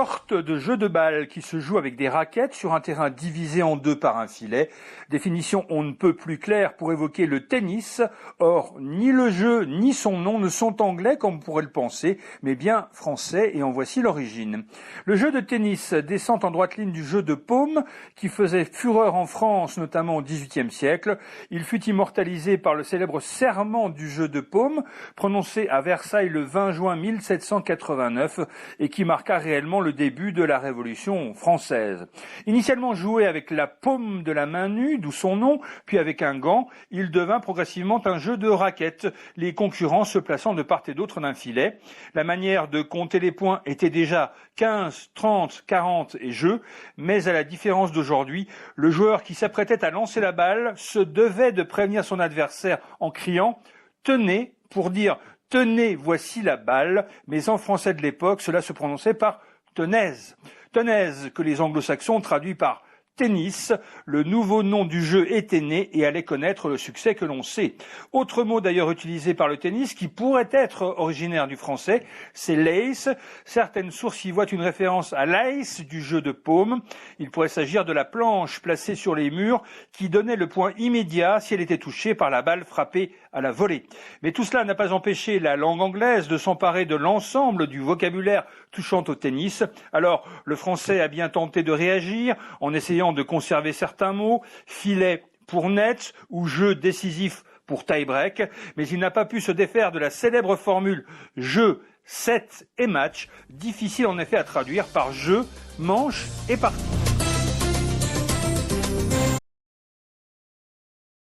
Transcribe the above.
sorte de jeu de balle qui se joue avec des raquettes sur un terrain divisé en deux par un filet. Définition on ne peut plus claire pour évoquer le tennis. Or, ni le jeu ni son nom ne sont anglais comme on pourrait le penser, mais bien français, et en voici l'origine. Le jeu de tennis descend en droite ligne du jeu de paume qui faisait fureur en France, notamment au XVIIIe siècle. Il fut immortalisé par le célèbre serment du jeu de paume, prononcé à Versailles le 20 juin 1789 et qui marqua réellement le début de la Révolution française. Initialement joué avec la paume de la main nue, d'où son nom, puis avec un gant, il devint progressivement un jeu de raquettes, les concurrents se plaçant de part et d'autre d'un filet. La manière de compter les points était déjà 15, 30, 40 et jeu, mais à la différence d'aujourd'hui, le joueur qui s'apprêtait à lancer la balle se devait de prévenir son adversaire en criant « Tenez » pour dire « Tenez, voici la balle », mais en français de l'époque, cela se prononçait par « tenaise ». Tenaise que les anglo-saxons traduisent par tennis, le nouveau nom du jeu était né et allait connaître le succès que l'on sait. Autre mot d'ailleurs utilisé par le tennis qui pourrait être originaire du français, c'est l'ace. Certaines sources y voient une référence à l'ace du jeu de paume. Il pourrait s'agir de la planche placée sur les murs qui donnait le point immédiat si elle était touchée par la balle frappée à la volée. Mais tout cela n'a pas empêché la langue anglaise de s'emparer de l'ensemble du vocabulaire touchant au tennis. Alors, le français a bien tenté de réagir en essayant de conserver certains mots, filet pour net ou jeu décisif pour tie-break, mais il n'a pas pu se défaire de la célèbre formule jeu, set et match, difficile en effet à traduire par jeu, manche et partie.